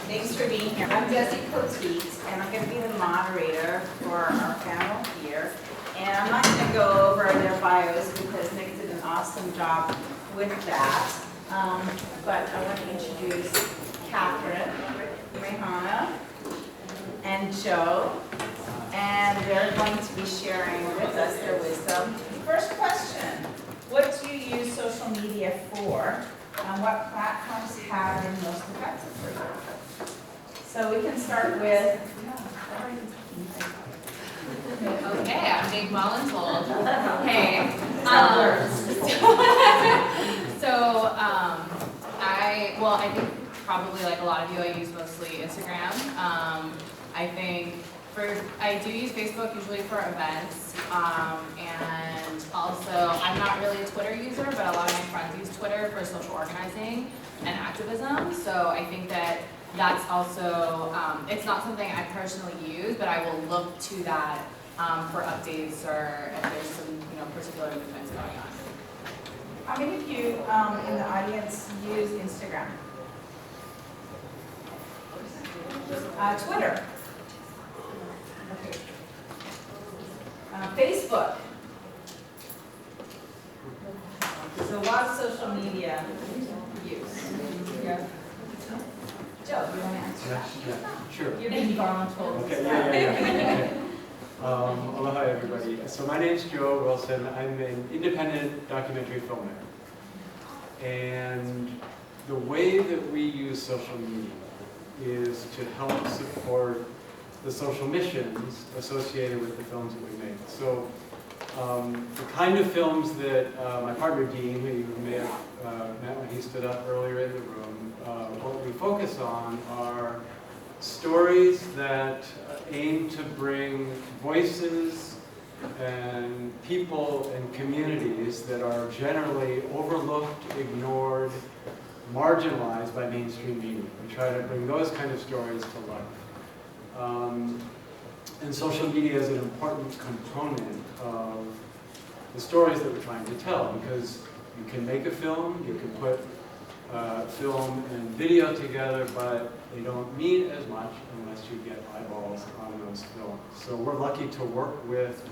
Thanks for being here. I'm Toth, and I'm going to be the moderator for our panel here. And I'm not going to go over their bios because Nick did an awesome job with that. But I want to introduce Catherine, Pumehana, and Joe. And they're going to be sharing with us their wisdom. First question, what do you use social media for? What platforms have been most effective for you? So we can start with, okay, I'm Big Voluntold. Hey. I think probably like a lot of you, I use mostly Instagram. I do use Facebook usually for events, and also I'm not really a Twitter user, but a lot of my friends use Twitter for social organizing and activism. So I think that's also, it's not something I personally use, but I will look to that for updates or if there's some particular movements going on. How many of you in the audience use Instagram? Twitter. Okay. Facebook. So a lot of social media use. Yeah. Joe, you want to answer that? Yeah, sure. You're being voluntold. Okay, yeah. Aloha, everybody. So my name's Joe Wilson. I'm an independent documentary filmmaker. And the way that we use social media is to help support the social missions associated with the films that we make. So the kind of films that my partner Dean, who you may have met when he stood up earlier in the room, what we focus on are stories that aim to bring voices and people and communities that are generally overlooked, ignored, marginalized by mainstream media. We try to bring those kind of stories to life. And social media is an important component of the stories that we're trying to tell, because you can make a film, you can put film and video together, but they don't mean as much unless you get eyeballs on those films. So we're lucky to work with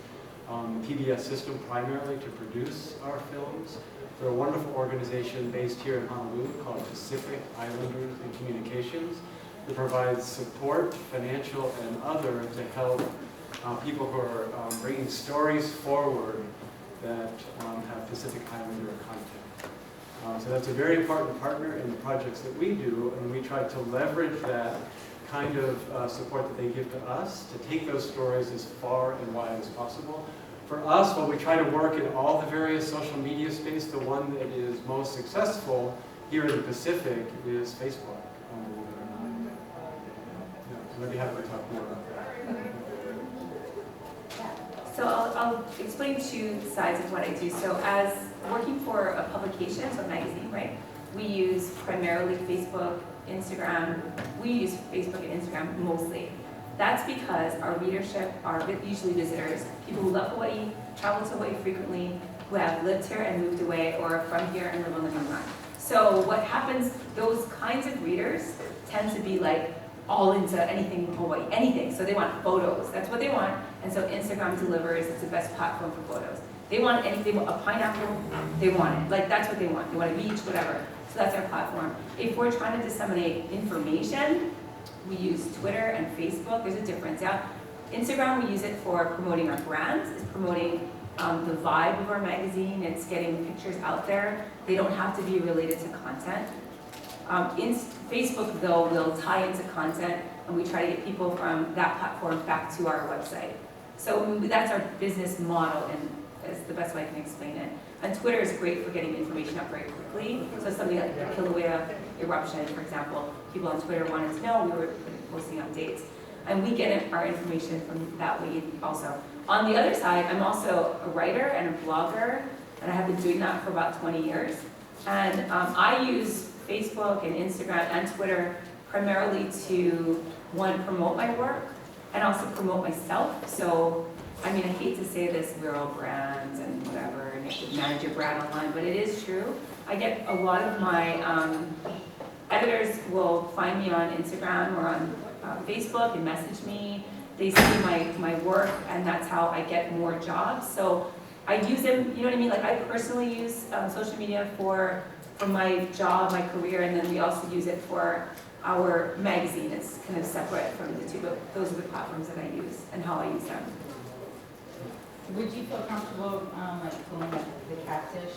the PBS system primarily to produce our films. They're a wonderful organization based here in Honolulu called Pacific Islanders in Communications that provides support, financial and other, to help people who are bringing stories forward that have Pacific Islander content. So that's a very important partner in the projects that we do, and we try to leverage that kind of support that they give to us to take those stories as far and wide as possible. For us, while we try to work in all the various social media space, the one that is most successful here in the Pacific is Facebook. So I'd be happy to talk more about that. So I'll explain two sides of what I do. So as working for a publication, so a magazine, right? We use primarily Facebook, Instagram. We use Facebook and Instagram mostly. That's because our readership are usually visitors, people who love Hawaii, travel to Hawaii frequently, who have lived here and moved away, or are from here and live on the mainland. So what happens, those kinds of readers tend to be like all into anything Hawaii, anything. So they want photos, that's what they want. And so Instagram delivers, it's the best platform for photos. They want anything, a pineapple, they want it. Like that's what they want. They want a beach, whatever. So that's our platform. If we're trying to disseminate information, we use Twitter and Facebook. There's a difference. Yeah, Instagram, we use it for promoting our brands. It's promoting the vibe of our magazine. It's getting pictures out there. They don't have to be related to content. Facebook, though, will tie into content, and we try to get people from that platform back to our website. So that's our business model, and that's the best way I can explain it. And Twitter is great for getting information out very quickly. So something like the Kilauea eruption, for example, people on Twitter wanted to know, we were posting updates. And we get our information from that way also. On the other side, I'm also a writer and a blogger, and I have been doing that for about 20 years. And I use Facebook and Instagram and Twitter primarily to, one, promote my work, and also promote myself. So, I mean, I hate to say this, we're all brands and whatever, and you have to manage your brand online, but it is true. I get a lot of my editors will find me on Instagram or on Facebook and message me. They see my work, and that's how I get more jobs. So I use them, you know what I mean? Like, I personally use social media for my job, my career, and then we also use it for our magazine. It's kind of separate from the two, but those are the platforms that I use and how I use them. Would you feel comfortable, like, pulling up the catfish?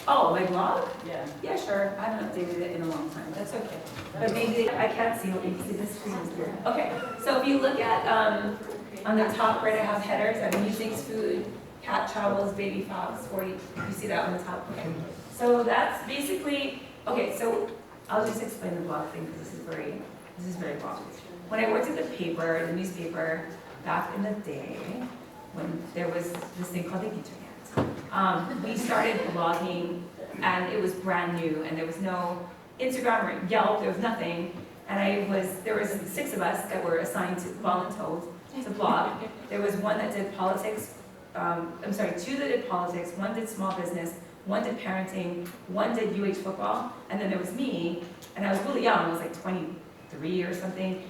Oh, my blog? Yeah. Yeah, sure. I haven't updated it in a long time. That's okay. But maybe, I can't see what you see, this screen is weird. Okay, so if you look at, on the top right, I have headers, I have musings, food, cat travels, baby fox, 40, you see that on the top? Okay. So that's basically, okay, so I'll just explain the blog thing, because this is very long. When I worked at the newspaper, back in the day, when there was this thing called the internet, we started blogging, and it was brand new, and there was no Instagram or Yelp, there was nothing. And there was 6 of us that were assigned to voluntold to blog. There was one that did politics, 2 that did politics, 1 did small business, 1 did parenting, 1 did UH football, and then there was me, and I was really young, I was like 23 or something.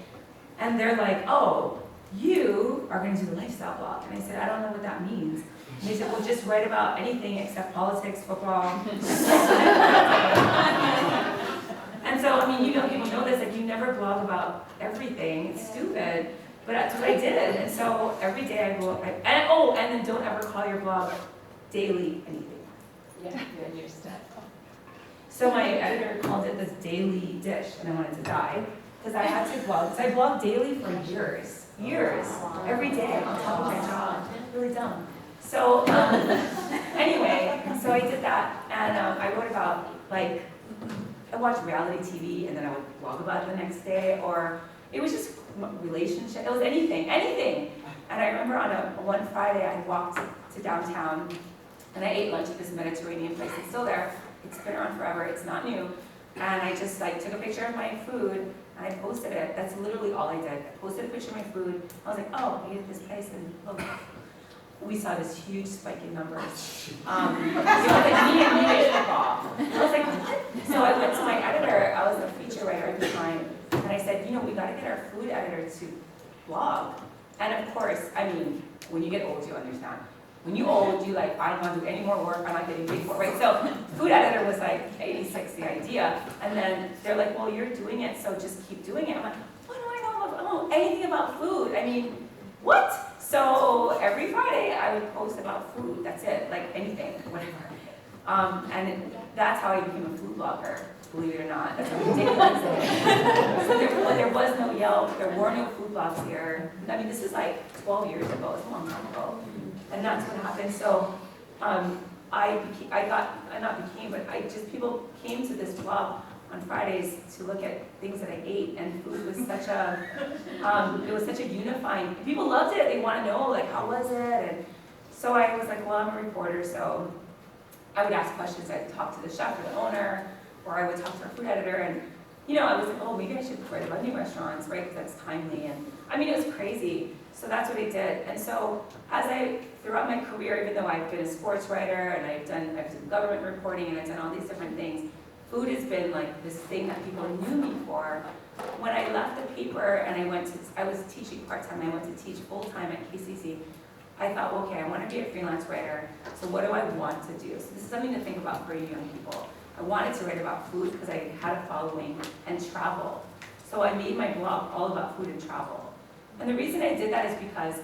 And they're like, oh, you are going to do the lifestyle blog. And I said, I don't know what that means. And they said, well, just write about anything except politics, football. And so, I mean, people know this, like, you never blog about everything. It's stupid. But that's what I did. And so every day I go, and then don't ever call your blog daily anything. Yeah, good, your stuff. So my editor called it this daily dish, and I wanted to die. Because I had to blog. So I blogged daily for years, every day on top of my job. Really dumb. So anyway, so I did that, and I wrote about, like, I watched reality TV, and then I would blog about it the next day, or it was just relationship. It was anything. And I remember on one Friday, I walked to downtown, and I ate lunch at this Mediterranean place. It's still there. It's been around forever. It's not new. And I just, like, took a picture of my food, and I posted it. That's literally all I did. I posted a picture of my food. I was like, oh, I ate at this place, and look. We saw this huge spike in numbers. It was like me and football. I was like, what? So I went to my editor. I was a feature writer at the time. And I said, we got to get our food editor to blog. And of course, I mean, when you get old, you understand. When you're old, you like, I don't want to do any more work. I'm not getting paid for it, right? So food editor was like 86, the idea. And then they're like, well, you're doing it, so just keep doing it. I'm like, what do I know about anything about food? I mean, what? So every Friday I would post about food. That's it, like anything, whatever. And that's how I became a food blogger, believe it or not. That's ridiculous. So there was no Yelp, there were no food blogs here. I mean, this is like 12 years ago, it's a long time ago. And that's what happened. So people came to this blog on Fridays to look at things that I ate, and food was such a unifying, people loved it. They want to know, like, how was it? And so I was like, well, I'm a reporter, so I would ask questions. I'd talk to the chef or the owner, or I would talk to our food editor, and I was like, oh, maybe I should write about new restaurants, right? Because that's timely. And I mean, it was crazy. So that's what I did. And so throughout my career, even though I've been a sports writer and I've done government reporting and I've done all these different things, food has been like this thing that people knew me for. When I left the paper and I was teaching part-time, I went to teach full-time at KCC, I thought, well, okay, I want to be a freelance writer, so what do I want to do? So this is something to think about for you young people. I wanted to write about food because I had a following, and travel. So I made my blog all about food and travel. And the reason I did that is because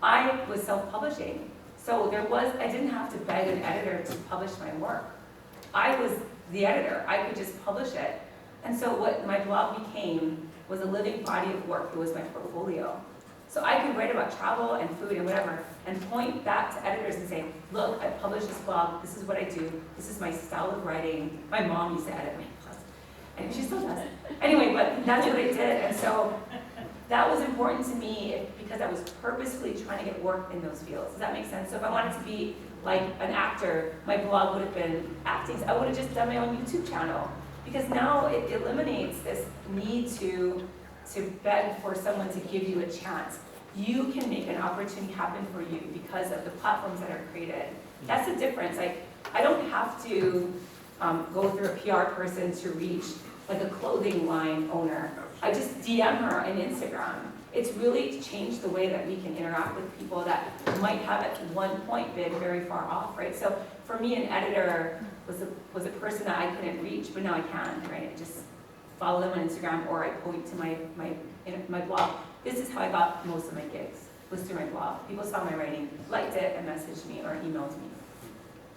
I was self-publishing. So I didn't have to beg an editor to publish my work. I was the editor. I could just publish it. And so what my blog became was a living body of work. It was my portfolio. So I could write about travel and food and whatever, and point that to editors and say, look, I published this blog, this is what I do, this is my style of writing. My mom used to edit my blogs, and she still does. Anyway, but that's what I did, and so that was important to me because I was purposefully trying to get work in those fields. Does that make sense? So if I wanted to be like an actor, my blog would have been acting. I would have just done my own YouTube channel, because now it eliminates this need to beg for someone to give you a chance. You can make an opportunity happen for you because of the platforms that are created. That's the difference. Like, I don't have to go through a PR person to reach like a clothing line owner, I just DM her on Instagram. It's really changed the way that we can interact with people that might have at one point been very far off, right? So for me, an editor was a person that I couldn't reach, but now I can, right? I just follow them on Instagram, or I point to my blog. This is how I got most of my gigs, was through my blog. People saw my writing, liked it, and messaged me or emailed me.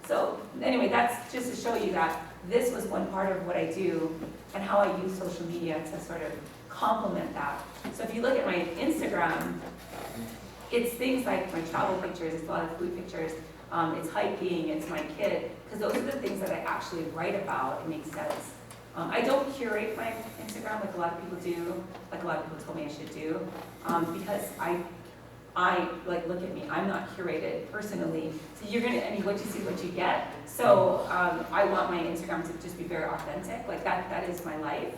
So anyway, that's just to show you that this was one part of what I do and how I use social media to sort of complement that. So if you look at my Instagram, it's things like my travel pictures, it's a lot of food pictures, it's hiking, it's my kid, because those are the things that I actually write about. It makes sense. I don't curate my Instagram like a lot of people do, like a lot of people told me I should do, because I like, look at me, I'm not curated personally. So you're gonna, I mean, what you see, what you get. So I want my Instagram to just be very authentic, like that is my life.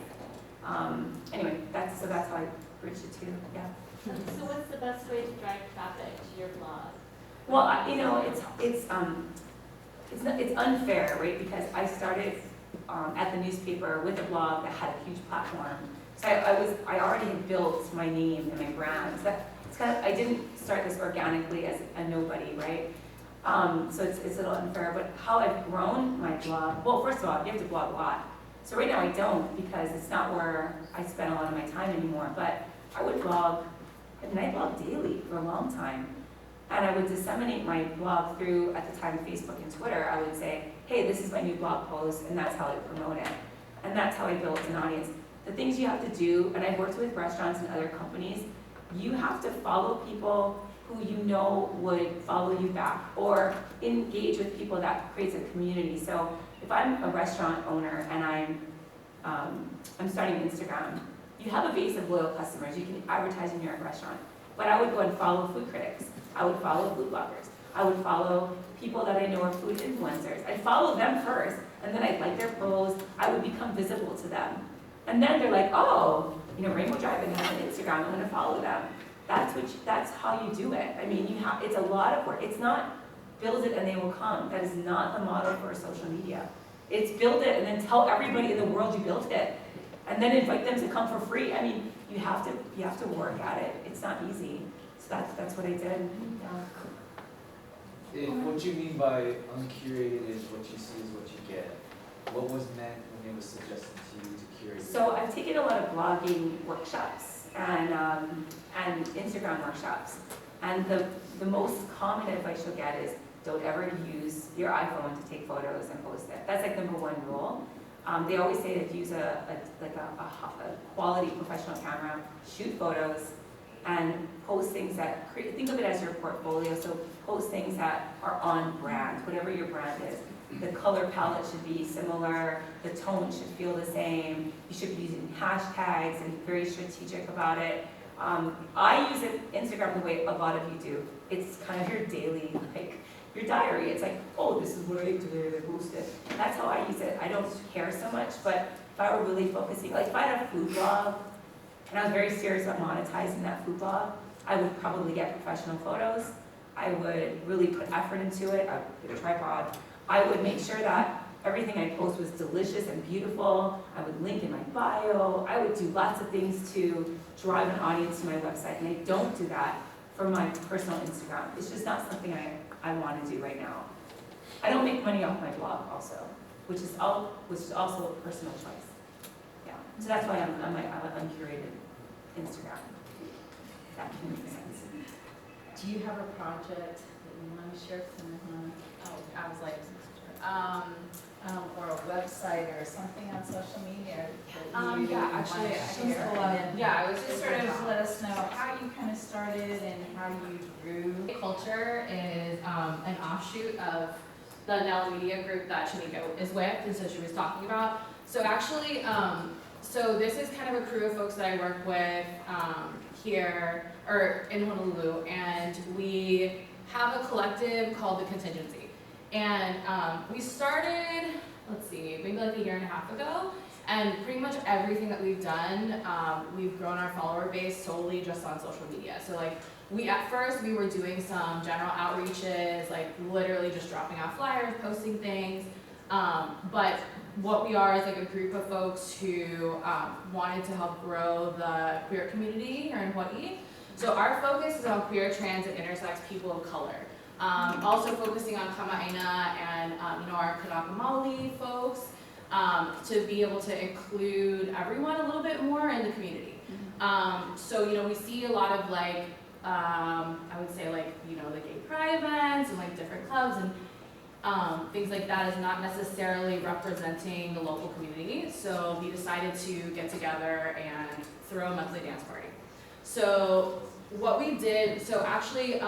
Anyway, that's how I bridge the two, yeah. So what's the best way to drive traffic to your blog? Well, you know, it's unfair, right? Because I started at the newspaper with a blog that had a huge platform. So I already had built my name and my brand. So it's kind of, I didn't start this organically as a nobody, right? So it's a little unfair. But how I've grown my blog, well, first of all, you have to blog a lot. So right now I don't, because it's not where I spend a lot of my time anymore. But I would blog, and I blogged daily for a long time. And I would disseminate my blog through, at the time, Facebook and Twitter. I would say, hey, this is my new blog post, and that's how I promote it. And that's how I built an audience. The things you have to do, and I've worked with restaurants and other companies, you have to follow people who you know would follow you back, or engage with people that creates a community. So if I'm a restaurant owner and I'm starting Instagram, you have a base of loyal customers. You can advertise in your restaurant. But I would go and follow food critics. I would follow food bloggers. I would follow people that I know are food influencers. I'd follow them first, and then I'd like their posts. I would become visible to them. And then they're like, oh, you know, Rainbow Drive-In has an Instagram, I'm gonna follow them. That's how you do it. I mean, it's a lot of work. It's not build it and they will come. That is not the model for social media. It's build it and then tell everybody in the world you built it, and then invite them to come for free. I mean, you have to work at it. It's not easy. So that's what I did. Yeah. What you mean by uncurated is what you see is what you get. What was meant when it was suggested to you to curate? So I've taken a lot of blogging workshops and Instagram workshops. And the most common advice you'll get is don't ever use your iPhone to take photos and post it. That's like number one rule. They always say to use a quality professional camera, shoot photos, and post things that think of it as your portfolio. So post things that are on brand, whatever your brand is. The color palette should be similar. The tone should feel the same. You should be using hashtags and very strategic about it. I use Instagram the way a lot of you do. It's kind of your daily, like your diary. It's like, oh, this is what I ate today, I posted. That's how I use it. I don't care so much, but if I were really focusing, like if I had a food blog, and I was very serious about monetizing that food blog, I would probably get professional photos. I would really put effort into it. I would get a tripod. I would make sure that everything I post was delicious and beautiful. I would link in my bio. I would do lots of things to drive an audience to my website, and I don't do that for my personal Instagram. It's just not something I want to do right now. I don't make money off my blog also, which is also a personal choice. Yeah, so that's why I'm uncurated Instagram. If that can make sense. Do you have a project that you want to share from Pumehana? Oh, I was like, Or a website or something on social media? that you yeah, actually, wanna I can share? pull up. And then Yeah, I was just sort just of let us know how you kind of started and how you grew. Culture is an offshoot of the Nella Media group that Shanika is with, and so she was talking about. So actually, so this is kind of a crew of folks that I work with here, or in Honolulu, and we have a collective called the Contingency. And we started, let's see, maybe like a year and a half ago, and pretty much everything that we've done, we've grown our follower base solely just on social media. So like, at first we were doing some general outreaches, like literally just dropping out flyers, posting things. But what we are is like a group of folks who wanted to help grow the queer community here in Hawaii. So our focus is on queer, trans, and intersex people of color. Also focusing on Pumehana and our Kanaka Maoli folks to be able to include everyone a little bit more in the community. So we see a lot of like I would say like the gay pride events and like different clubs and things like that is not necessarily representing the local community. So we decided to get together and throw a monthly dance party. So what we did, so actually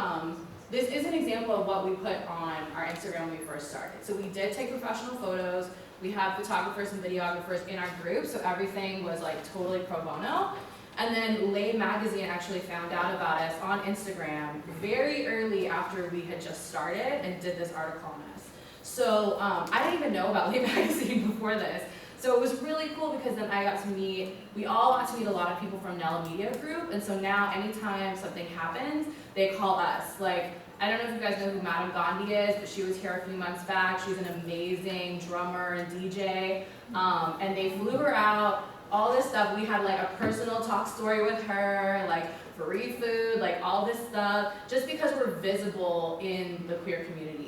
this is an example of what we put on our Instagram when we first started. So we did take professional photos. We have photographers and videographers in our group, so everything was like totally pro bono. And then Lay Magazine actually found out about us on Instagram very early after we had just started and did this article on us. So I didn't even know about Lay Magazine before this. So it was really cool because then we all got to meet a lot of people from Nella Media Group, and so now anytime something happens, they call us. Like, I don't know if you guys know who Madam Gandhi is, but she was here a few months back. She's an amazing drummer and DJ, and they flew her out, all this stuff. We had like a personal talk story with her, like free food, like all this stuff, just because we're visible in the queer community.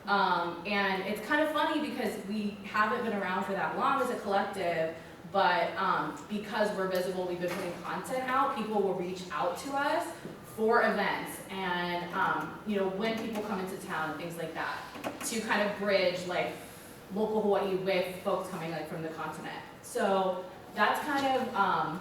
And it's kind of funny because we haven't been around for that long as a collective, but because we're visible, we've been putting content out, people will reach out to us for events and when people come into town and things like that, to kind of bridge like local Hawaii with folks coming like from the continent. So that's kind of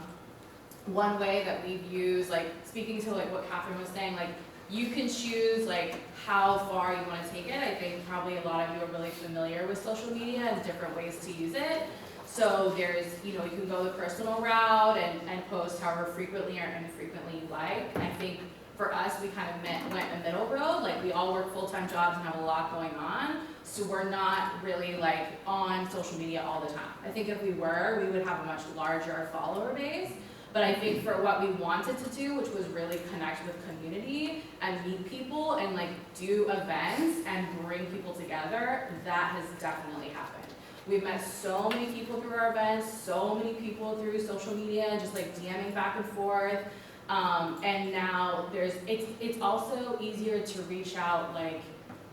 one way that we've used, like speaking to like what Catherine was saying, like you can choose like how far you want to take it. I think probably a lot of you are really familiar with social media and different ways to use it. So there's, you can go the personal route and post however frequently or infrequently you like. I think for us, we kind of went a middle road. Like we all work full-time jobs and have a lot going on. So we're not really like on social media all the time. I think if we were, we would have a much larger follower base. But I think for what we wanted to do, which was really connect with community and meet people and like do events and bring people together, that has definitely happened. We've met so many people through our events, so many people through social media, and just like DMing back and forth. And now it's also easier to reach out like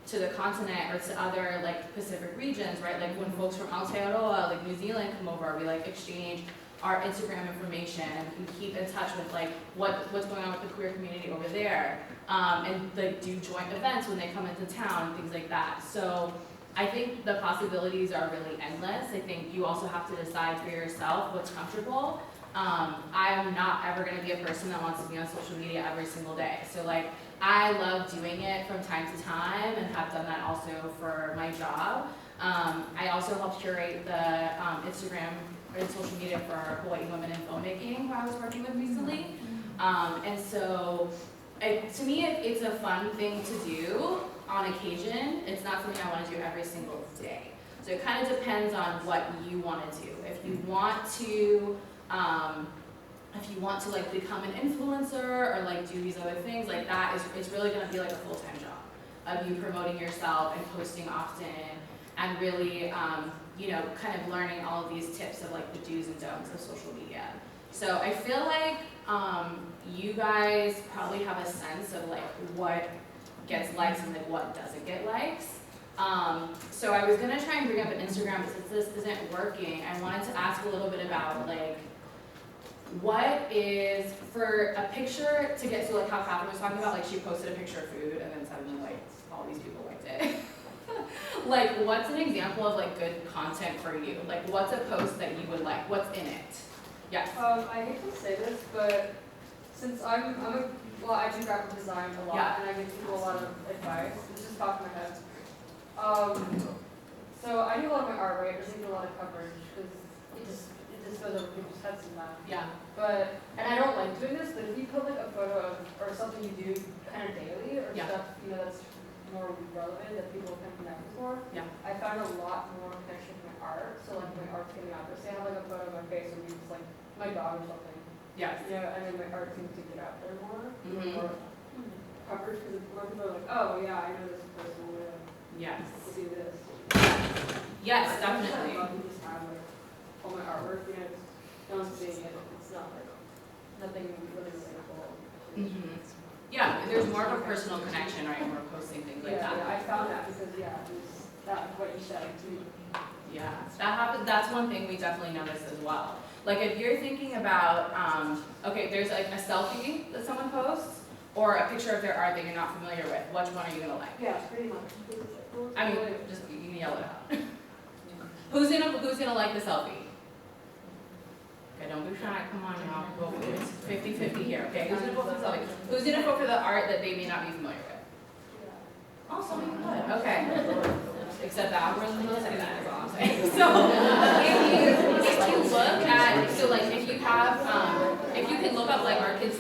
to the continent or to other like Pacific regions, right? Like when folks from Aotearoa, like New Zealand come over, we like exchange our Instagram information and keep in touch with like what's going on with the queer community over there, and like do joint events when they come into town and things like that. So I think the possibilities are really endless. I think you also have to decide for yourself what's comfortable. I'm not ever going to be a person that wants to be on social media every single day. So like I love doing it from time to time and have done that also for my job. I also helped curate the Instagram and social media for Hawaii Women in Filmmaking, who I was working with recently. And so to me, it's a fun thing to do on occasion. It's not something I want to do every single day. So it kind of depends on what you want to do. If you want to like become an influencer or like do these other things, like that it's really going to be like a full-time job of you promoting yourself and posting often and really kind of learning all of these tips of like the do's and don'ts of social media. So I feel like you guys probably have a sense of like what gets likes and like what doesn't get likes. So I was gonna try and bring up an Instagram, but since this isn't working, I wanted to ask a little bit about like what is for a picture to get, so like how Catherine was talking about, like she posted a picture of food and then suddenly like all these people liked it. Like what's an example of like good content for you? Like what's a post that you would like? What's in it? Yes. I hate to say this, but since I do graphic design a lot, Yeah. and I give people a lot of advice. It's just popped in my head. So I do a lot of my art, right? I just need a lot of coverage because it just goes over people's heads sometimes. Yeah. And I don't like doing this, but if you put like a photo of or something you do kind of daily or Yeah. stuff that's more relevant that people can connect with more, Yeah. I found a lot more connection with my art. So like my art's getting out there. Say I have like a photo of my face or maybe it's like my dog or something. Yes. And then my art seems to get out there more, Mhm. more coverage because more people are like, oh yeah, I know this person. Yes. to do this. Yes, I definitely. love to just have like all my artwork, you know, just no one's seeing it, it's not like, nothing really relatable. Yeah, there's more of a personal connection, right, when we're posting things like Yeah, that. I found that because, yeah, it was, that, what you said, too. Yeah, that happens, that's one thing we definitely notice as well. Like if you're thinking about, okay, there's like a selfie that someone posts, or a picture of their art that you're not familiar with, which one are you gonna like? Yeah, pretty much. I mean, just, you can yell it out. Who's gonna like the selfie? Okay, don't be shy, come on now, go for it. It's 50-50 here, okay? Who's gonna vote for the selfie? Who's gonna vote for the art that they may not be familiar with? Oh, some of you would, okay. Except the algorithm will say that, is all I'm saying. So, if you look at, so like if you have, if you can look up like our kids,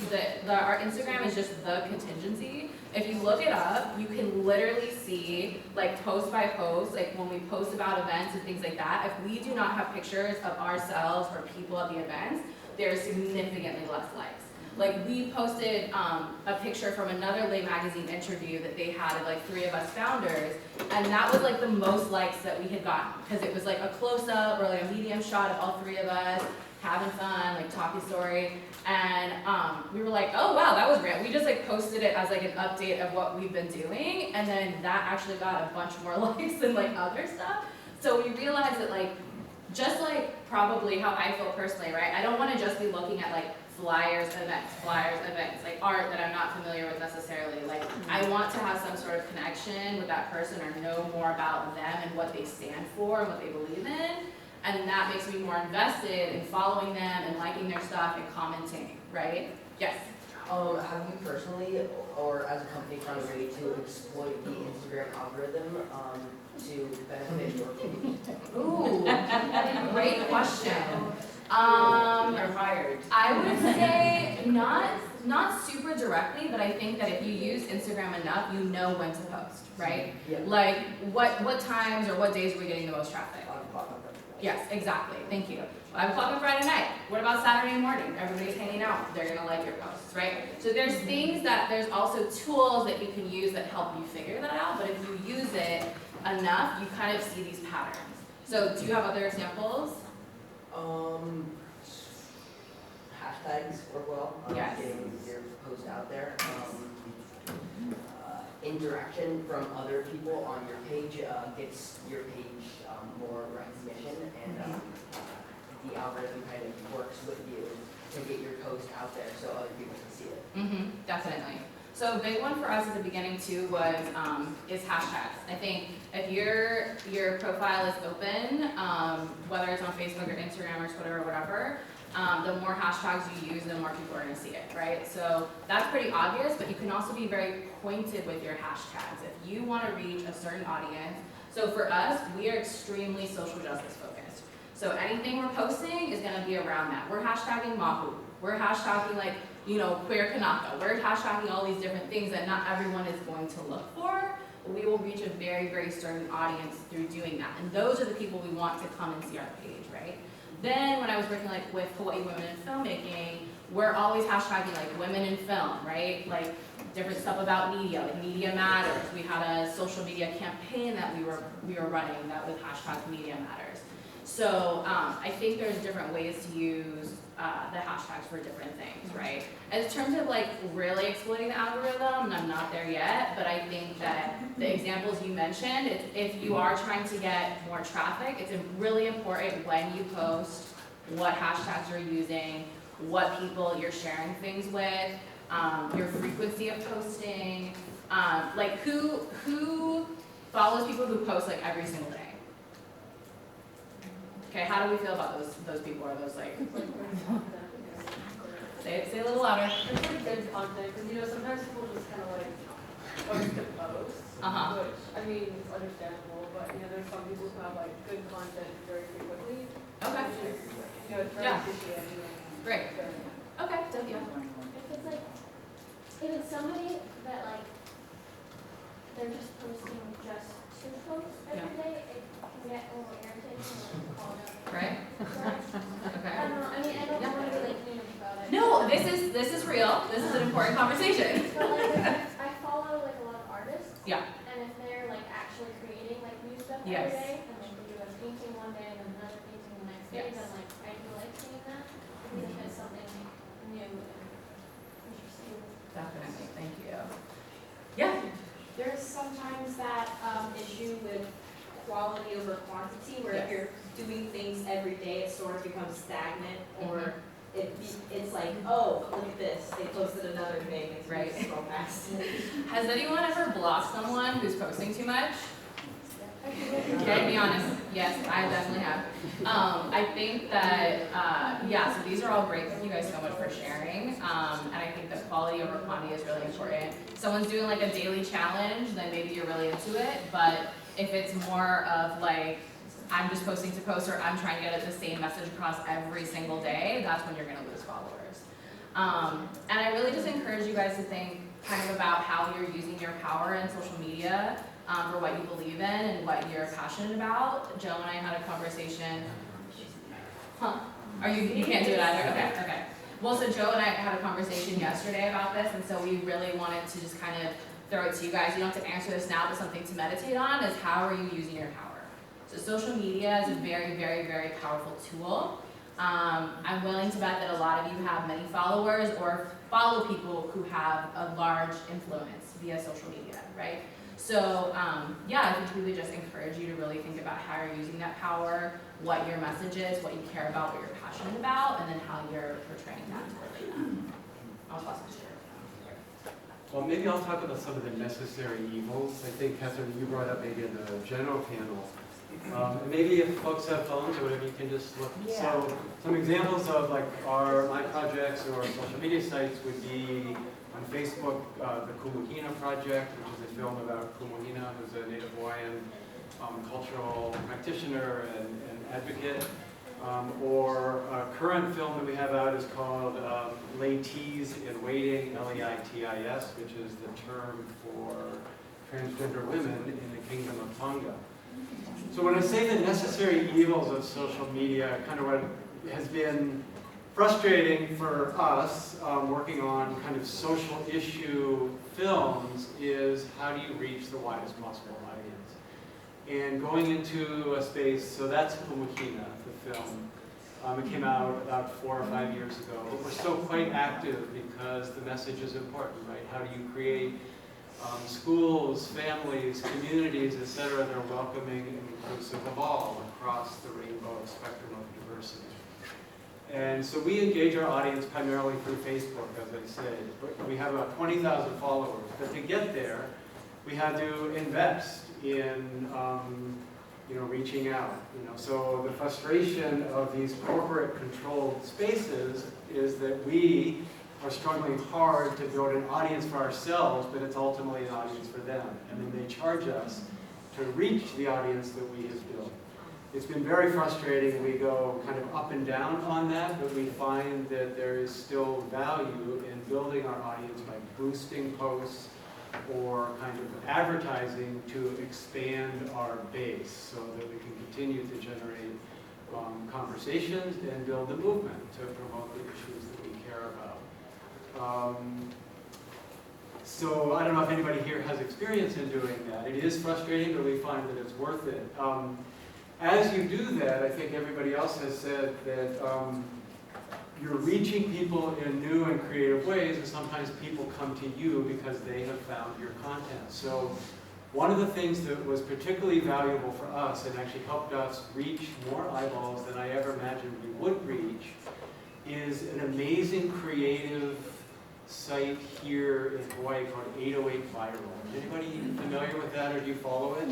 our Instagram is just the Contingency. If you look it up, you can literally see like post by post, like when we post about events and things like that, if we do not have pictures of ourselves or people at the events, there's significantly less likes. Like we posted a picture from another Lay Magazine interview that they had of like 3 of us founders, and that was like the most likes that we had gotten, because it was like a close-up or like a medium shot of all 3 of us having fun, like talking story, and we were like, oh wow, that was great. We just like posted it as like an update of what we've been doing, and then that actually got a bunch more likes than like other stuff. So we realized that like, just like probably how I feel personally, right? I don't want to just be looking at like flyers, events, like art that I'm not familiar with necessarily. Like I want to have some sort of connection with that person or know more about them and what they stand for and what they believe in. And that makes me more invested in following them and liking their stuff and commenting, right? Yes? Have you personally or as a company found a way to exploit the Instagram algorithm to benefit your community? Ooh, great question. You're hired. I would say not super directly, but I think that if you use Instagram enough, you know when to post, right? Yeah. Like what times or what days are we getting the most traffic? 5 o'clock on Friday. Yes, exactly. Thank you. 5 o'clock on Friday night. What about Saturday morning? Everybody's hanging out. They're gonna like your posts, right? So there's things that there's also tools that you can use that help you figure that out. But if you use it enough, you kind of see these patterns. So do you have other examples? Hashtags work well. Yes. Getting your post out there. Interaction from other people on your page gets your page more recognition, and the algorithm kind of works with you to get your post out there so other people can see it. Definitely. So a big one for us at the beginning too was is hashtags. I think if your profile is open, whether it's on Facebook or Instagram or Twitter or whatever, the more hashtags you use, the more people are going to see it, right? So that's pretty obvious, but you can also be very pointed with your hashtags. If you want to reach a certain audience, so for us, we are extremely social justice focused. So anything we're posting is going to be around that. We're hashtagging Mahu. We're hashtagging like, you know, queer Kanaka. We're hashtagging all these different things that not everyone is going to look for. But we will reach a very, very certain audience through doing that. And those are the people we want to come and see our page, right? Then when I was working like with Hawaii Women in Filmmaking, we're always hashtagging like women in film, right? Like different stuff about media, like Media Matters. We had a social media campaign that we were running that with hashtag Media Matters. So I think there's different ways to use the hashtags for different things, right? In terms of like really exploiting the algorithm, I'm not there yet, but I think that the examples you mentioned, if you are trying to get more traffic, it's really important when you post what hashtags you're using, what people you're sharing things with, your frequency of posting, like who follows people who post like every single day. Okay, how do we feel about those people? Are those like, say a little louder. It's like good content, because you know, sometimes people just kind of like post to post, which, I mean, it's understandable, but you know, there's some people who have like good content very frequently. Okay. Which is, you know, it's very appreciated. You know, Great. Okay, so yeah. If it's like, if it's somebody that like, they're just posting just to post every day, it can get a little irritating and like called up. Right? Okay. I don't know, I mean, I don't want to be like mean about it. No, this is real. This is an important conversation. But like, I follow like a lot of artists. Yeah. And if they're like actually creating Yes. every day, and like we do a painting one day and then another painting the next day, Yes. then like I do like seeing that, because it's something new and interesting. Definitely, thank you. Yeah, There's sometimes that issue with quality over quantity, where if Yes. you're doing things every day, it sort of becomes stagnant, or Mm-hmm. it's like, oh, look at this, they posted another thing, it's Right. just so fast. has anyone ever blocked someone who's posting too much? Okay, be honest. Yes, I definitely have. I think that, yeah, so these are all great. Thank you guys so much for sharing. And I think that quality over quantity is really important. If someone's doing like a daily challenge, then maybe you're really into it. But if it's more of like, I'm just posting to post, or I'm trying to get the same message across every single day, that's when you're gonna lose followers. And I really just encourage you guys to think kind of about how you're using your power in social media for what you believe in and what you're passionate about. Joe and I had a conversation. Huh? You can't do it either? Okay. Well, so Joe and I had a conversation yesterday about this, and so we really wanted to just kind of throw it to you guys. You don't have to answer this now, but something to meditate on is, how are you using your power? So social media is a very, very, very powerful tool. I'm willing to bet that a lot of you have many followers or follow people who have a large influence via social media, right? So yeah, I think we would just encourage you to really think about how you're using that power, what your message is, what you care about, what you're passionate about, and then how you're portraying that to relay that. I'll pass it to you. Well, maybe I'll talk about some of the necessary evils. I think, Catherine, you brought up maybe in the general panel. And maybe if folks have phones or whatever, you can just look. Yeah. So some examples of like my projects or social media sites would be on Facebook, the Pumehana project, which is a film about Pumehana, who's a Native Hawaiian cultural practitioner and advocate. Or a current film that we have out is called Laitis in Waiting, L-E-I-T-I-S, which is the term for transgender women in the Kingdom of Tonga. So when I say the necessary evils of social media, kind of what has been frustrating for us working on kind of social issue films is, how do you reach the widest possible audience? And going into a space, so that's Pumehana, the film. It came out about 4 or 5 years ago, but we're still quite active because the message is important, right? How do you create schools, families, communities, etc., that are welcoming and inclusive of all across the rainbow spectrum of diversity. And so we engage our audience primarily through Facebook, as I said. We have about 20,000 followers, but to get there, we had to invest in reaching out. So the frustration of these corporate controlled spaces is that we are struggling hard to build an audience for ourselves, but it's ultimately an audience for them. And then they charge us to reach the audience that we have built. It's been very frustrating. We go kind of up and down on that, but we find that there is still value in building our audience by boosting posts or kind of advertising to expand our base so that we can continue to generate conversations and build the movement to promote the issues that we care about. So I don't know if anybody here has experience in doing that. It is frustrating, but we find that it's worth it. As you do that, I think everybody else has said that you're reaching people in new and creative ways, and sometimes people come to you because they have found your content. So one of the things that was particularly valuable for us and actually helped us reach more eyeballs than I ever imagined we would reach is an amazing creative site here in Hawaii called 808 Viral. Anybody familiar with that, or do you follow it?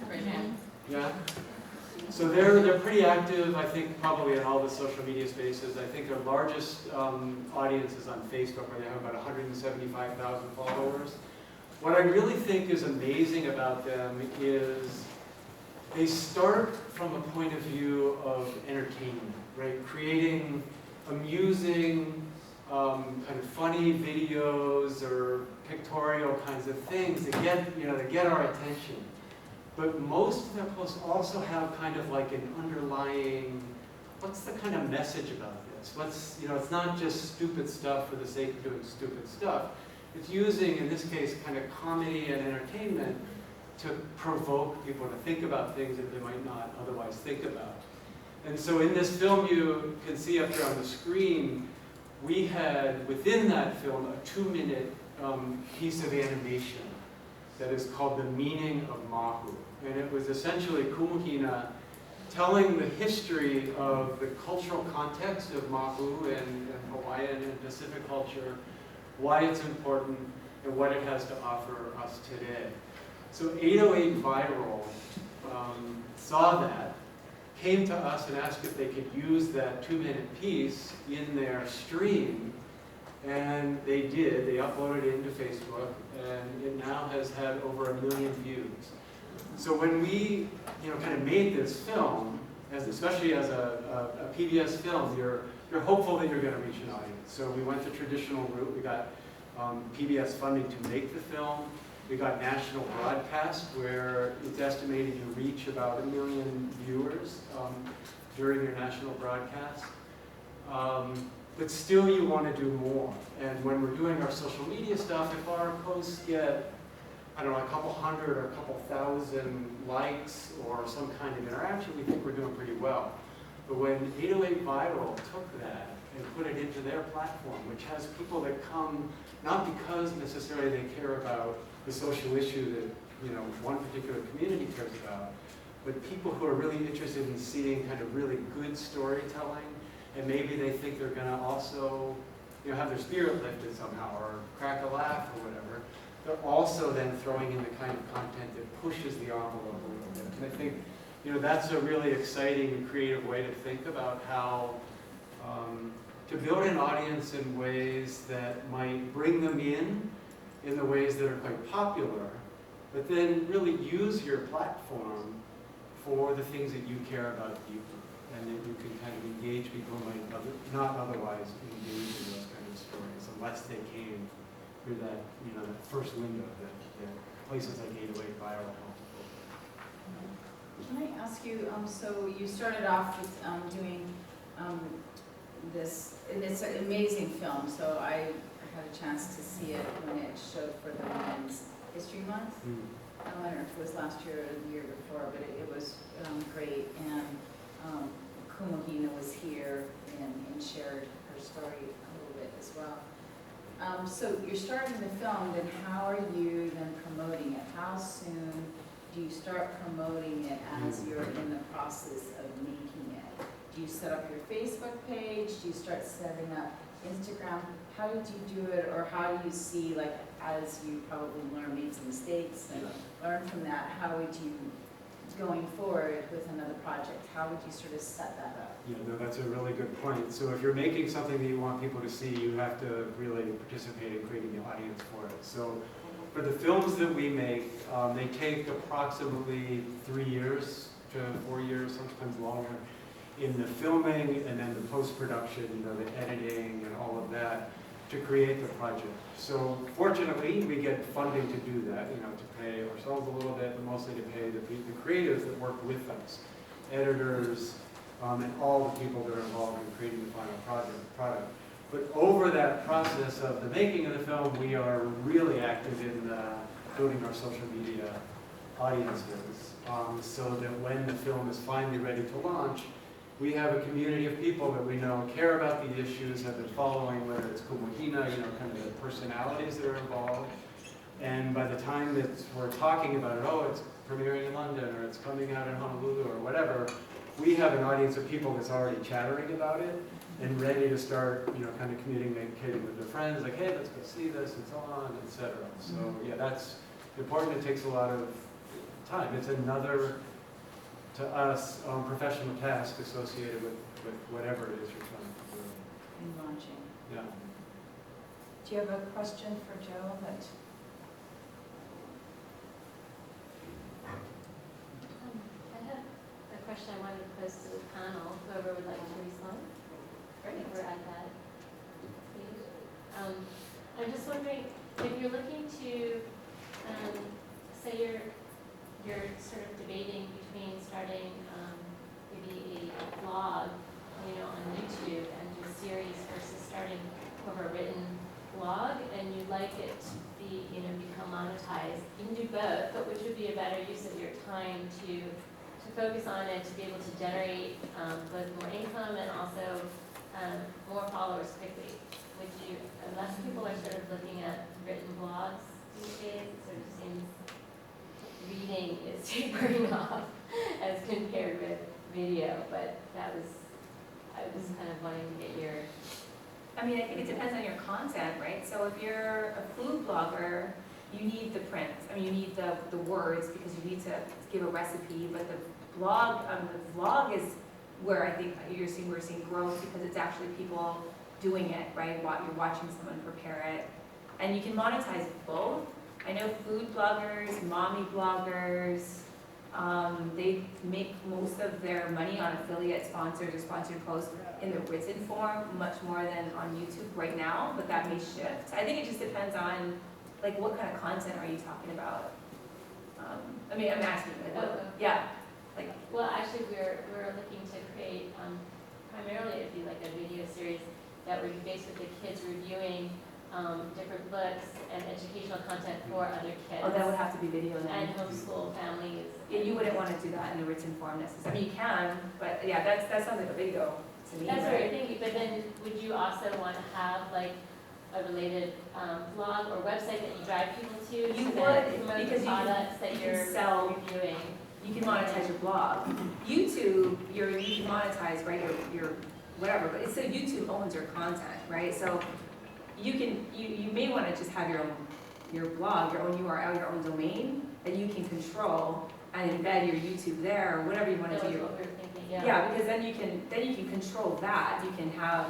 Raise your hand. Yeah? So they're pretty active, I think, probably in all the social media spaces. I think their largest audience is on Facebook, where they have about 175,000 followers. What I really think is amazing about them is they start from a point of view of entertainment, right? Creating amusing, kind of funny videos or pictorial kinds of things that get our attention. But most of their posts also have kind of like an underlying, what's the kind of message about this? It's not just stupid stuff for the sake of doing stupid stuff. It's using, in this case, kind of comedy and entertainment to provoke people to think about things that they might not otherwise think about. And so in this film, you can see up here on the screen, we had within that film a 2-minute piece of animation that is called The Meaning of Mahu. And it was essentially Pumehana telling the history of the cultural context of Mahu and Hawaiian and Pacific culture, why it's important, and what it has to offer us today. So 808 Viral saw that, came to us and asked if they could use that 2-minute piece in their stream, and they did. They uploaded it into Facebook, and it now has had over 1 million views. So when we, kind of made this film, especially as a PBS film, you're hopeful that you're going to reach an audience. So we went the traditional route. We got PBS funding to make the film. We got national broadcast, where it's estimated you reach about 1 million viewers during your national broadcast. But still you want to do more. And when we're doing our social media stuff, if our posts get, I don't know, a couple hundred or a couple thousand likes or some kind of interaction, we think we're doing pretty well. But when 808 Viral took that and put it into their platform, which has people that come not because necessarily they care about the social issue that one particular community cares about, but people who are really interested in seeing kind of really good storytelling, and maybe they think they're going to also have their spirit lifted somehow or crack a laugh or whatever. They're also then throwing in the kind of content that pushes the envelope a little bit. And I think that's a really exciting and creative way to think about how to build an audience in ways that might bring them in the ways that are quite popular, but then really use your platform for the things that you care about deeply, and that you can kind of engage people who might not otherwise engage in those kind of stories unless they came through that, that first window that places like 808 Viral help. Can I ask you, so you started off with doing this, and it's an amazing film, so I had a chance to see it when it showed for the Women's History Month. I don't know if it was last year or the year before, but it was great, and Pumehana was here and shared her story a little bit as well. So you're starting the film, then how are you then promoting it? How soon do you start promoting it as you're in the process of making it? Do you set up your Facebook page? Do you start setting up Instagram? How did you do it, or how do you see, like, as you probably made some mistakes and learn from that, how would you, going forward with another project, how would you sort of set that up? Yeah, no, that's a really good point. So if you're making something that you want people to see, you have to really participate in creating the audience for it. So for the films that we make, they take approximately 3 years to 4 years, sometimes longer, in the filming and then the post-production, the editing and all of that, to create the project. So fortunately, we get funding to do that, to pay ourselves a little bit, but mostly to pay the creatives that work with us, editors, and all the people that are involved in creating the final product. But over that process of the making of the film, we are really active in building our social media audiences, so that when the film is finally ready to launch, we have a community of people that we know care about the issues, have been following, whether it's Pumehana, kind of the personalities that are involved. And by the time that we're talking about it, oh, it's premiering in London, or it's coming out in Honolulu, or whatever, we have an audience of people that's already chattering about it and ready to start, kind of communicating with their friends, like, hey, let's go see this, and so on, etc. So yeah, that's important. It takes a lot of time. It's another, to us, professional task associated with whatever it is you're trying to do. In launching. Yeah. Do you have a question for Joe? I have a question I wanted to pose to the panel, whoever would like to respond. Great. We're at that stage. I'm just wondering, if you're looking to, say you're sort of debating between starting maybe a blog, on YouTube and do a series versus starting more of a written blog and you'd like it to be, become monetized, you can do both, but which would be a better use of your time to focus on it, to be able to generate both more income and also more followers quickly? Would you, unless people are sort of looking at written blogs these days, it sort of seems reading is tapering off as compared with video, but I was kind of wanting to get your. I mean, I think it depends on your content, right? So if you're a food blogger, you need the print. I mean, you need the words because you need to give a recipe, but the vlog is where I think we're seeing growth because it's actually people doing it, right? You're watching someone prepare it. And you can monetize both. I know food bloggers, mommy bloggers, they make most of their money on affiliate sponsors or sponsored posts in the written form, much more than on YouTube right now, but that may shift. I think it just depends on, like, what kind of content are you talking about? I mean, I'm asking, like, what, yeah. Like, well, actually, we're looking to create, primarily it'd be like a video series that would be based with the kids reviewing different books and educational content for other kids. oh, that would have to be video then. And homeschool families. Yeah, you wouldn't want to do that in a written form necessarily. I mean, you can, but yeah, that sounds like a video to me, That's what right? you're thinking, but then would you also want to have like a related blog or website that you drive people to? You so that would, promote the because products that you you're can sell. reviewing. You can monetize your blog. YouTube, you can monetize, right, your whatever, but it's so YouTube owns your content, right? So you may want to just have your blog, your own URL, your own domain that you can control and embed your YouTube there or whatever you want That to was do. what we were thinking, yeah. Yeah, because then you can control that. You can have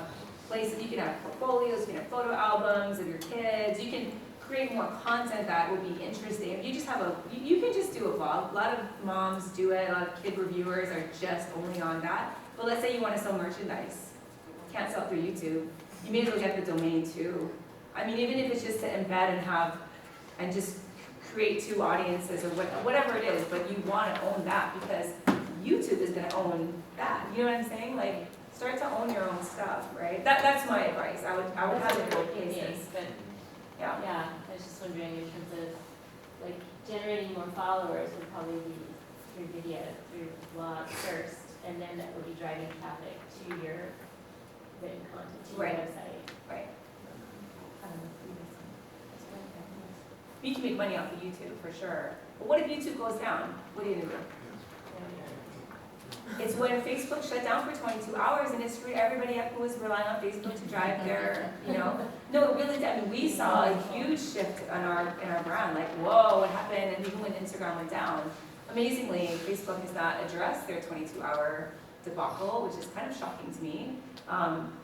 places, you can have portfolios, you can have photo albums of your kids. You can create more content that would be interesting. If you just have you can just do a blog. A lot of moms do it. A lot of kid reviewers are just only on that. But let's say you want to sell merchandise. Can't sell through YouTube. You may as well get the domain too. I mean, even if it's just to embed and just create two audiences or whatever it is, but you want to own that because YouTube is going to own that. You know what I'm saying? Like, start to own your own stuff, right? That's my advice. I would have it both places. But yeah, I was just wondering in terms of like generating more followers would probably be through video, through blog first, and then that would be driving traffic to your written content, to your Right. website. Right. That's what I think. You can make money off of YouTube for sure. But what if YouTube goes down? What are you going to do? It's when Facebook shut down for 22 hours and it screwed everybody up who was relying on Facebook to drive their, No, it really did. I mean, we saw a huge shift in our brand. Like, whoa, what happened? And even when Instagram went down, amazingly, Facebook has not addressed their 22-hour debacle, which is kind of shocking to me.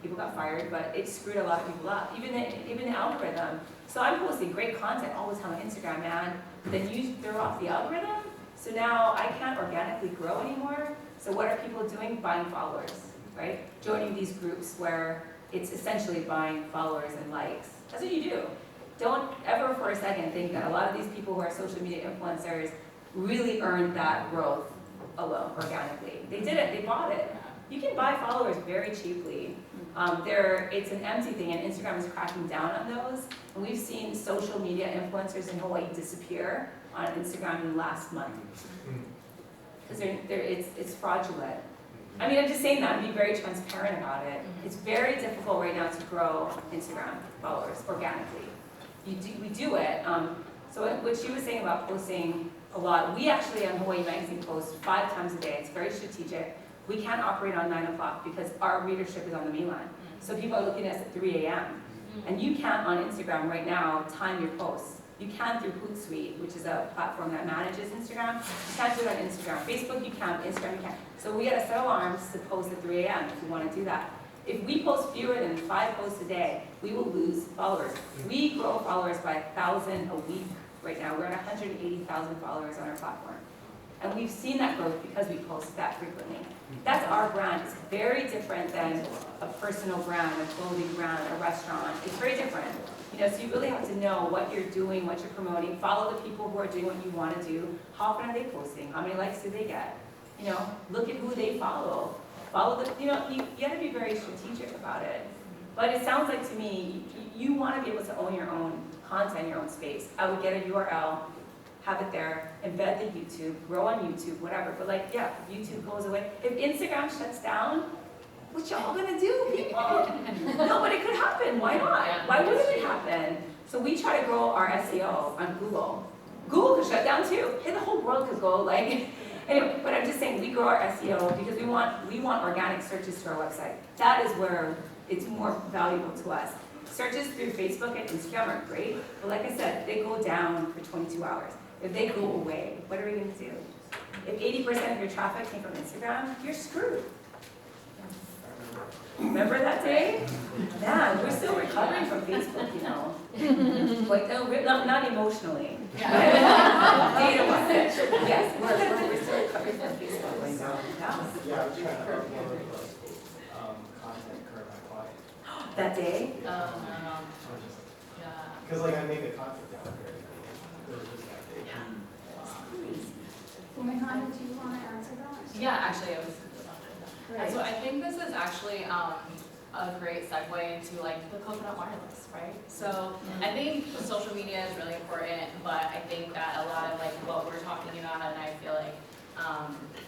People got fired, but it screwed a lot of people up. Even the algorithm. So I'm posting great content all the time on Instagram, man. But then you throw off the algorithm. So now I can't organically grow anymore. So what are people doing? Buying followers, right? Joining these groups where it's essentially buying followers and likes. That's what you do. Don't ever for a second think that a lot of these people who are social media influencers really earned that growth alone, organically. They did it, they bought it. You can buy followers very cheaply. It's an empty thing, and Instagram is cracking down on those. And we've seen social media influencers in Hawaii disappear on Instagram in the last month. Because it's fraudulent. I mean, I'm just saying that and be very transparent about it. It's very difficult right now to grow Instagram followers organically. We do it. So what she was saying about posting a lot, we actually on Hawaii Magazine post 5 times a day. It's very strategic. We can't operate on 9 o'clock because our readership is on the mainland. So people are looking at us at 3 a.m. And you can't on Instagram right now time your posts. You can through Hootsuite, which is a platform that manages Instagram. You can't do it on Instagram. Facebook you can, Instagram you can't. So we gotta set alarms to post at 3 a.m. if you wanna do that. If we post fewer than 5 posts a day, we will lose followers. We grow followers by 1,000 a week right now. We're at 180,000 followers on our platform. And we've seen that growth because we post that frequently. That's our brand. It's very different than a personal brand, a clothing brand, a restaurant. It's very different. So you really have to know what you're doing, what you're promoting. Follow the people who are doing what you want to do. How often are they posting? How many likes do they get? Look at who they follow. Follow the, you got to be very strategic about it. But it sounds like to me, you want to be able to own your own content, your own space. I would get a URL, have it there, embed the YouTube, grow on YouTube, whatever. But like, yeah, if YouTube goes away. If Instagram shuts down, what y'all gonna do, people? No, but it could happen. Why not? Why wouldn't it happen? So we try to grow our SEO on Google. Google could shut down too. And the whole world could go like, anyway, but I'm just saying we grow our SEO because we want organic searches to our website. That is where it's more valuable to us. Searches through Facebook and Instagram are great, but like I said, they go down for 22 hours. If they go away, what are we gonna do? If 80% of your traffic came from Instagram, you're screwed. Remember that day? Yeah, we're still recovering from Facebook, you know. Like, not emotionally. Data-wise. Yes, we're still recovering from Facebook right now. Yeah, I was trying to upload content current my client. That day? Oh, no. Yeah. Because like I make a content down here. It was just that day. Pumehana, do you want to answer that? Yeah, actually, I was. And so I think this is actually a great segue into like the coconut wireless, right? So I think social media is really important, but I think that a lot of like what we're talking about, and I feel like,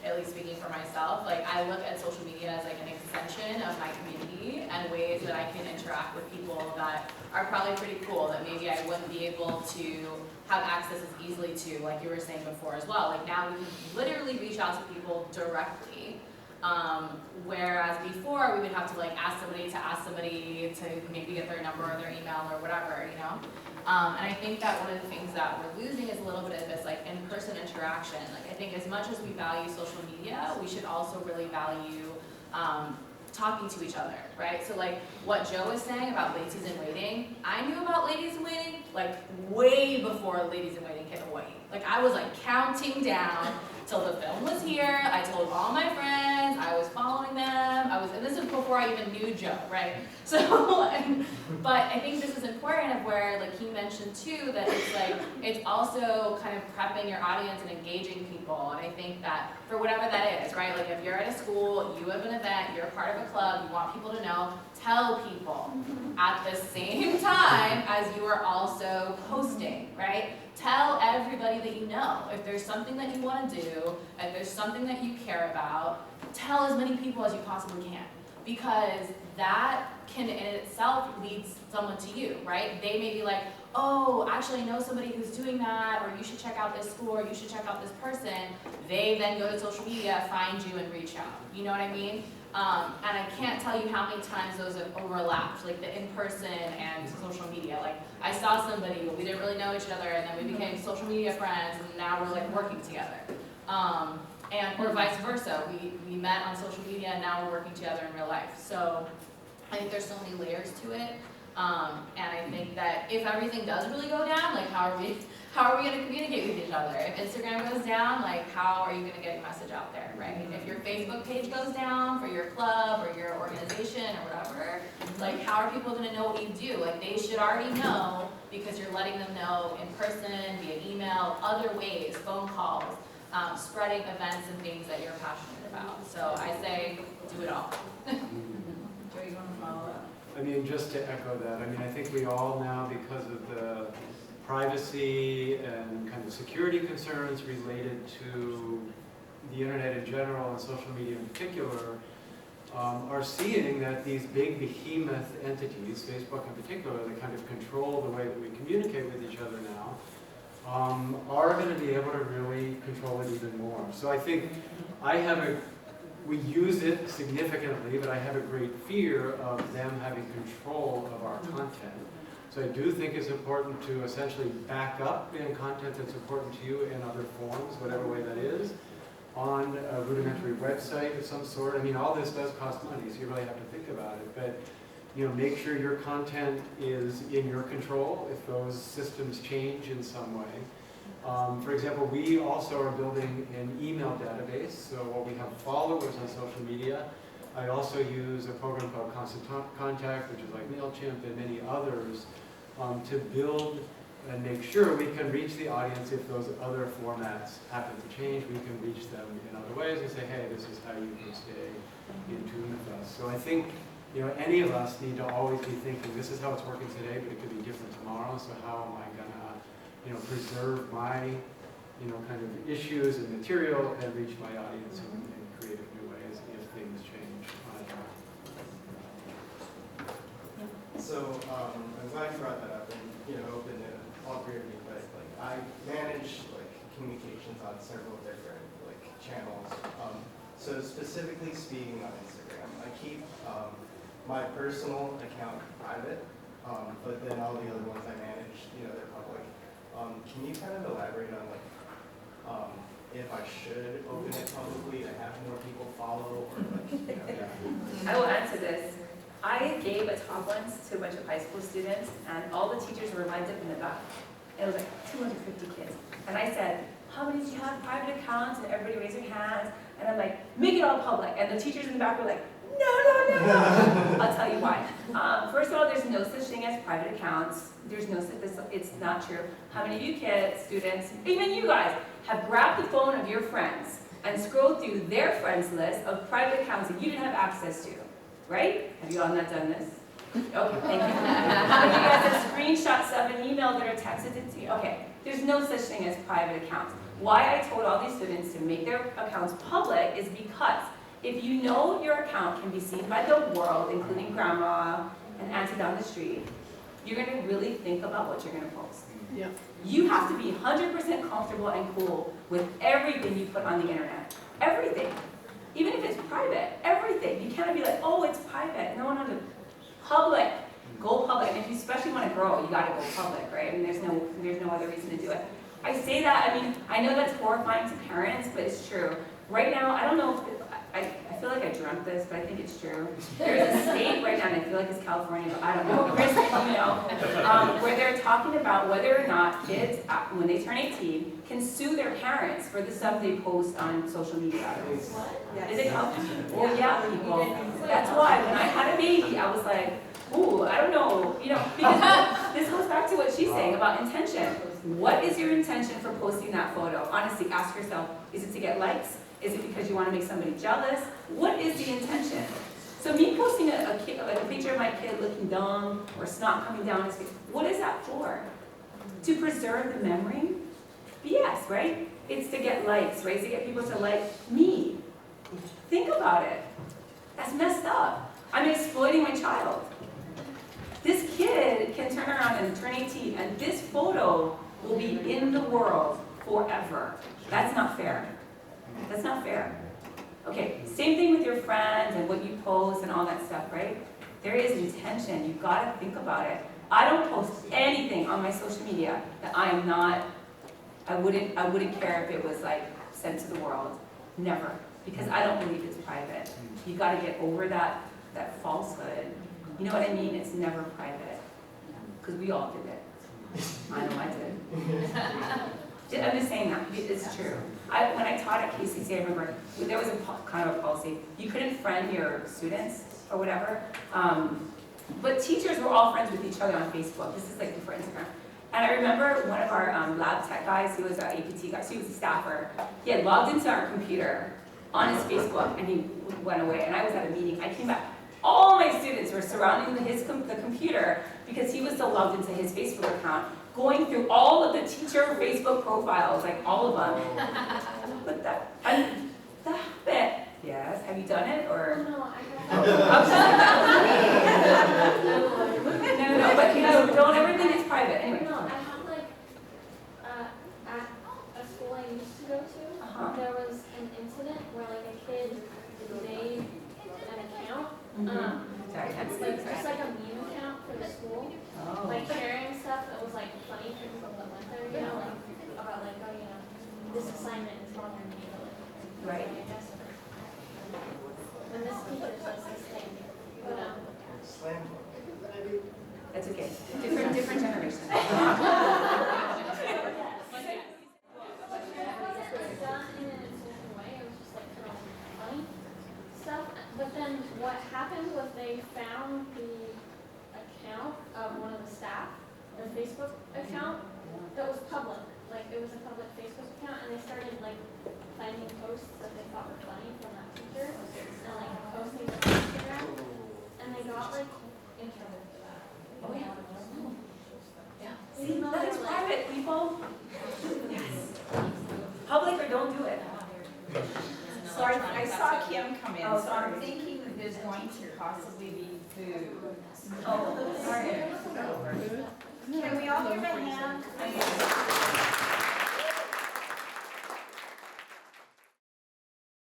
at least speaking for myself, like I look at social media as like an extension of my community and ways that I can interact with people that are probably pretty cool that maybe I wouldn't be able to have access as easily to, like you were saying before as well. Like now we can literally reach out to people directly. Whereas before we would have to like ask somebody to maybe get their number or their email or whatever, you know? And I think that one of the things that we're losing is a little bit of this like in-person interaction. Like I think as much as we value social media, we should also really value talking to each other, right? So like what Joe was saying about ladies in waiting, I knew about ladies in waiting like way before ladies in waiting hit Hawaii. Like I was like counting down till the film was here. I told all my friends, I was following them, and this was before I even knew Joe, right? So, but I think this is important of where, like he mentioned too, that it's like, it's also kind of prepping your audience and engaging people. And I think that for whatever that is, right? Like if you're at a school, you have an event, you're a part of a club, you want people to know, tell people at the same time as you are also posting, right? Tell everybody that you know. If there's something that you want to do, if there's something that you care about, tell as many people as you possibly can. Because that can in itself lead someone to you, right? They may be like, oh, actually I know somebody who's doing that, or you should check out this school, or you should check out this person. They then go to social media, find you, and reach out. You know what I mean? And I can't tell you how many times those have overlapped, like the in-person and social media. Like I saw somebody, but we didn't really know each other, and then we became social media friends, and now we're like working together. Or vice versa. We met on social media, and now we're working together in real life. So I think there's so many layers to it. And I think that if everything does really go down, like how are we going to communicate with each other? If Instagram goes down, like how are you going to get your message out there, right? If your Facebook page goes down for your club or your organization or whatever, like how are people going to know what you do? Like they should already know because you're letting them know in person, via email, other ways, phone calls, spreading events and things that you're passionate about. So I say do it all. Joe, you want to follow up? I mean, just to echo that, I mean, I think we all now, because of the privacy and kind of security concerns related to the internet in general and social media in particular, are seeing that these big behemoth entities, Facebook in particular, that kind of control the way that we communicate with each other now, are going to be able to really control it even more. So I think we use it significantly, but I have a great fear of them having control of our content. So I do think it's important to essentially back up in content that's important to you in other forms, whatever way that is, on a rudimentary website of some sort. I mean, all this does cost money, so you really have to think about it. But make sure your content is in your control if those systems change in some way. For example, we also are building an email database, so while we have followers on social media, I also use a program called Constant Contact, which is like MailChimp and many others, to build and make sure we can reach the audience if those other formats happen to change. We can reach them in other ways and say, hey, this is how you can stay in tune with us. So I think you know, any of us need to always be thinking, this is how it's working today, but it could be different tomorrow, so how am I gonna, you know, preserve my, you know, kind of issues and material and reach my audience in creative new ways if things change on a dime. So I'm glad you brought that up and, you know, opened it all three of you, but like I manage like communications on several different like channels. So specifically speaking on Instagram, I keep my personal account private, but then all the other ones I manage, you know, they're public. Can you kind of elaborate on like if I should open it publicly to have more people follow or like, you know, I will answer this. I gave a talk once to a bunch of high school students, and all the teachers were lined up in the back. It was like 250 kids. And I said, how many do you have private accounts? And everybody raised their hands. And I'm like, make it all public. And the teachers in the back were like, no, no, no, no. I'll tell you why. First of all, there's no such thing as private accounts. There's no such, it's not true. How many of you kids, students, even you guys, have grabbed the phone of your friends and scrolled through their friends list of private accounts that you didn't have access to? Right? Have you all not done this? Okay, thank you. How many of you guys have screenshots of an email that are texted to you? Okay, there's no such thing as private accounts. Why I told all these students to make their accounts public is because if you know your account can be seen by the world, including grandma and auntie down the street, you're going to really think about what you're going to post. Yeah. You have to be 100% comfortable and cool with everything you put on the internet. Everything. Even if it's private, everything. You can't be like, oh, it's private. No, no, no. Public. Go public. And if you especially want to grow, you got to go public, right? And there's no other reason to do it. I say that, I mean, I know that's horrifying to parents, but it's true. Right now, I don't know if, I feel like I dreamt this, but I think it's true. There's a state right now, and I feel like it's California, but I don't know. Chris, you know, where they're talking about whether or not kids, when they turn 18, can sue their parents for the stuff they post on social media. What? Is it California? Well, yeah, people. That's why when I had a baby, I was like, ooh, I don't know, you know, because this goes back to what she's saying about intention. What is your intention for posting that photo? Honestly, ask yourself, is it to get likes? Is it because you want to make somebody jealous? What is the intention? So me posting a picture of my kid looking dumb or snot coming down his face, what is that for? To preserve the memory? BS, right? It's to get likes, right? To get people to like me. Think about it. That's messed up. I'm exploiting my child. This kid can turn around and turn 18, and this photo will be in the world forever. That's not fair. That's not fair. Okay, same thing with your friends and what you post and all that stuff, right? There is intention. You've got to think about it. I don't post anything on my social media that I am not, I wouldn't care if it was like sent to the world. Never. Because I don't believe it's private. You've got to get over that falsehood. You know what I mean? It's never private. Because we all did it. I know I did. I'm just saying that. It's true. When I taught at KCC, I remember there was a kind of a policy. You couldn't friend your students or whatever. But teachers were all friends with each other on Facebook. This is like before Instagram. And I remember one of our lab tech guys, he was an APT guy, so he was a staffer. He had logged into our computer on his Facebook and he went away. And I was at a meeting. I came back. All my students were surrounding the computer because he was still logged into his Facebook account, going through all of the teacher Facebook profiles, like all of them. But that happened. Yes, have you done it or? No, I No, but you know, don't ever think it's private. Anyway. No, I have like, at a school I used to go to, there was an incident where like a kid made an account. Sorry, that's It's like just like a meme account for the school, like sharing stuff that was like funny for people that went there, you know, like about like, oh, you know, this assignment is bothering me, or like, Right. I guess. When this teacher says this thing, but slam book. That's okay. Different generation. done in an insulting way, it was just like kind of funny stuff. But then what happened was they found the account of one of the staff, the Facebook account, that was public. Like it was a public Facebook account, and they started like finding posts that they thought were funny from that teacher, and like posting them on Instagram. And they not like intended for that. Oh, yeah. Yeah. See, nothing's private, people. Public or don't do it. So I saw Kim come in, Oh, so I'm sorry. thinking that there's going to possibly be food. Oh, sorry. Can we all give a hand?